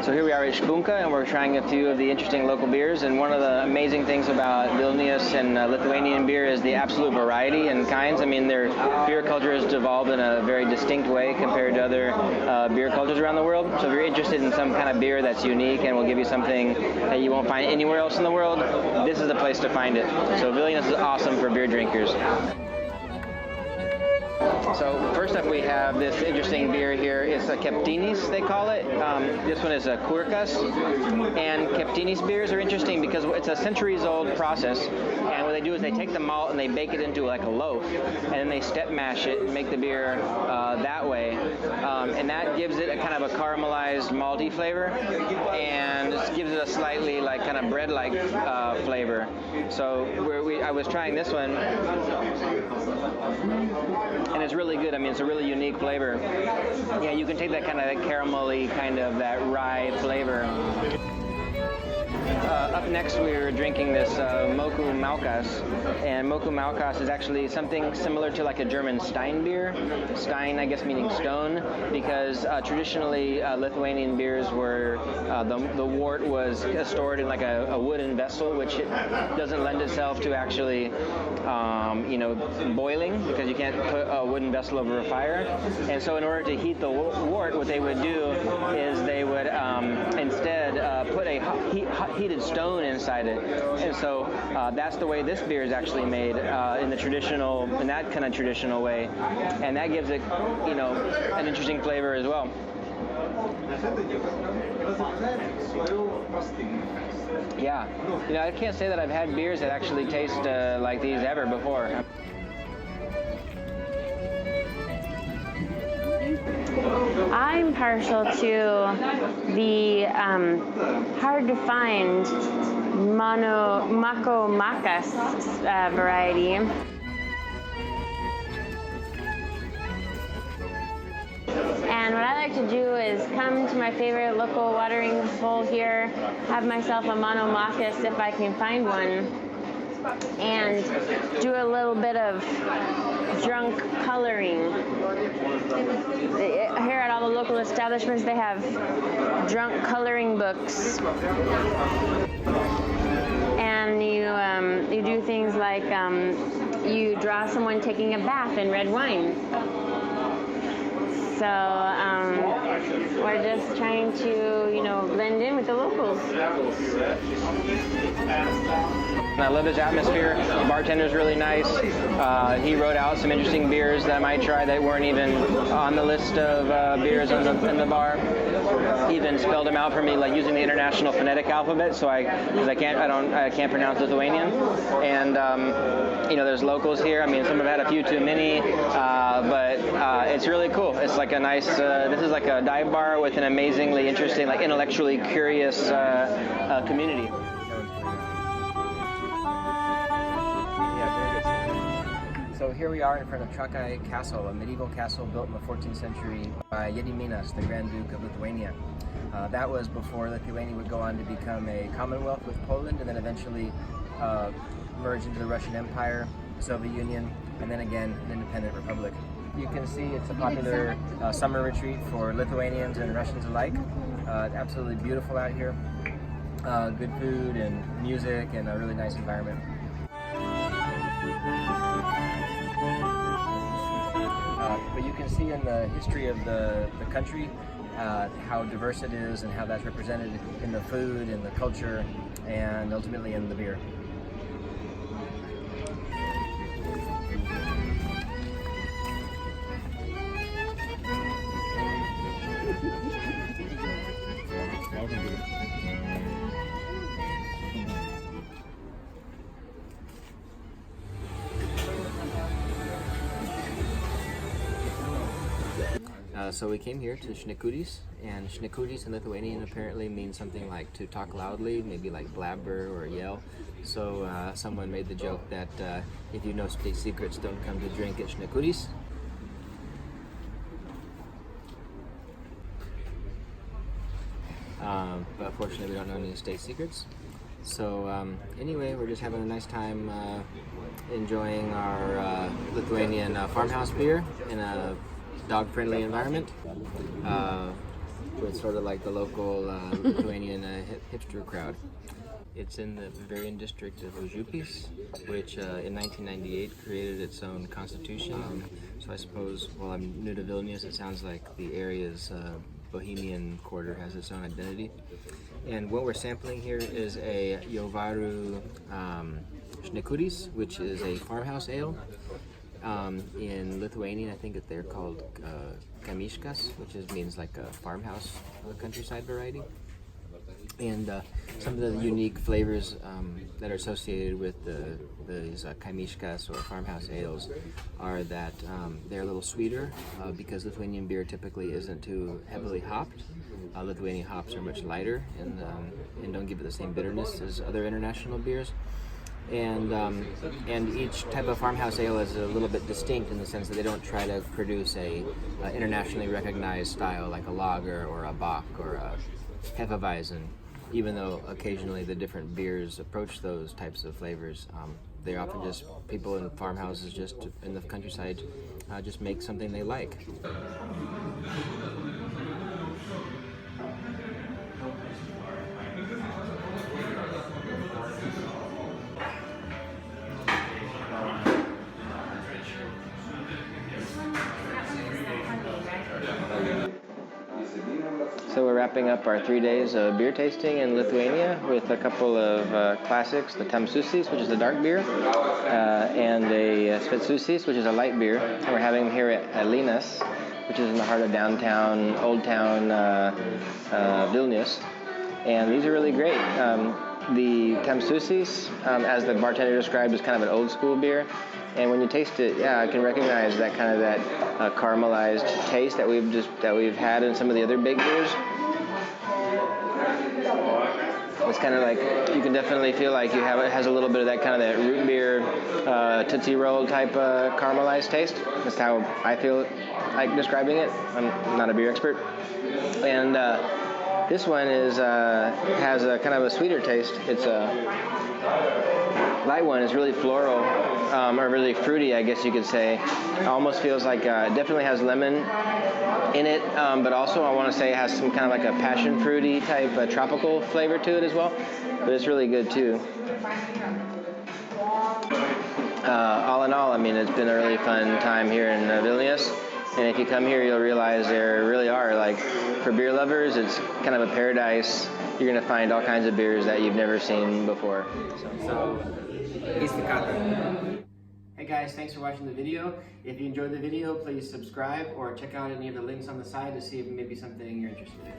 So here we are at Špunka, and we're trying a few of the interesting local beers. And one of the amazing things about Vilnius and Lithuanian beer is the absolute variety and kinds. I mean, their beer culture has evolved in a very distinct way compared to other beer cultures around the world. So if you're interested in some kind of beer that's unique and will give you something that you won't find anywhere else in the world, this is the place to find it. So Vilnius is awesome for beer drinkers. So first up we have this interesting beer here. It's a Šnekutis, they call it. This one is a Kurkas. And Šnekutis beers are interesting because it's a centuries-old process. And what they do is they take the malt and they bake it into like a loaf. And then they step mash it and make the beer that way. And that gives it a kind of a caramelized malty flavor. And it gives it a slightly like kind of bread-like flavor. So I was trying this one. And it's really good. I mean, it's a really unique flavor. Yeah, you can take that kind of that caramelly, kind of that rye flavor. Up next, we were drinking this MAUKAS, and MAUKAS is actually something similar to like a German Stein beer. Stein, I guess, meaning stone, because traditionally Lithuanian beers were the wort was stored in like a wooden vessel, which it doesn't lend itself to actually boiling, because you can't put a wooden vessel over a fire. And so in order to heat the wort, what they would do is they would instead put a heated stone inside it. And so that's the way this beer is actually made in that kind of traditional way. And that gives it, an interesting flavor as well. Yeah, I can't say that I've had beers that actually taste like these ever before. I'm partial to the hard to find MOKO variety. And what I like to do is come to my favorite local watering hole here, have myself a MOKO if I can find one, and do a little bit of drunk coloring. Here at all the local establishments, they have drunk coloring books. And you do things like you draw someone taking a bath in red wine. So we're just trying to, blend in with the locals. I love his atmosphere. The bartender's really nice. He wrote out some interesting beers that I might try that weren't even on the list of beers in the bar. He even spelled them out for me, like using the international phonetic alphabet, so I can't pronounce Lithuanian. And there's locals here. I mean, some have had a few too many, but it's really cool. It's like a nice. This is like a dive bar with an amazingly interesting, like intellectually curious community. So here we are in front of Trakai Castle, a medieval castle built in the 14th century by Gediminas, the Grand Duke of Lithuania. That was before Lithuania would go on to become a commonwealth with Poland, and then eventually merge into the Russian Empire, Soviet Union, and then again an independent republic. You can see it's a popular summer retreat for Lithuanians and Russians alike. Absolutely beautiful out here. Good food and music and a really nice environment. But you can see in the history of the country how diverse it is and how that's represented in the food, in the culture, and ultimately in the beer. So we came here to Šnekutis, and Šnekutis in Lithuanian apparently means something like to talk loudly, maybe like blabber or yell. So someone made the joke that if you know state secrets, don't come to drink at Šnekutis. But fortunately we don't know any state secrets. So anyway, we're just having a nice time enjoying our Lithuanian farmhouse beer in a dog-friendly environment. with sort of like the local Lithuanian hipster crowd. It's in the Bavarian district of Užupis, which in 1998 created its own constitution. So I suppose, while I'm new to Vilnius, it sounds like the area's bohemian quarter has its own identity. And what we're sampling here is a JOVARU Šnekutis, which is a farmhouse ale. In Lithuanian, I think that they're called Kaimiškas, which means like a farmhouse countryside variety. And some of the unique flavors that are associated with these Kaimiškas or farmhouse ales are that they're a little sweeter because Lithuanian beer typically isn't too heavily hopped. Lithuanian hops are much lighter and don't give it the same bitterness as other international beers. And each type of farmhouse ale is a little bit distinct in the sense that they don't try to produce a internationally recognized style like a lager or a bock or a Hefeweizen. Even though occasionally the different beers approach those types of flavors, they're often just people in farmhouses just in the countryside just make something they like. So we're wrapping up our 3 days of beer tasting in Lithuania with a couple of classics, the Tamsusis, which is a dark beer, and a Šnekutis, which is a light beer. And we're having them here at Alynas, which is in the heart of downtown, Old Town, Vilnius. And these are really great. The Tamsusis, as the bartender described, is kind of an old school beer. And when you taste it, yeah, I can recognize that kind of caramelized taste that we've had in some of the other big beers. It's kind of like, you can definitely feel like it has a little bit of that kind of that root beer, Tootsie Roll type caramelized taste. That's how I feel like describing it. I'm not a beer expert. And this one has a kind of a sweeter taste. It's a light one. Is really floral, or really fruity, I guess you could say. It almost feels like definitely has lemon in it, but also I want to say it has some kind of like a passion fruity type tropical flavor to it as well. But it's really good too. All in all, I mean, it's been a really fun time here in Vilnius. And if you come here, you'll realize there really are, like, for beer lovers, it's kind of a paradise. You're going to find all kinds of beers that you've never seen before. Hey guys, thanks for watching the video. If you enjoyed the video, please subscribe or check out any of the links on the side to see if maybe something you're interested in.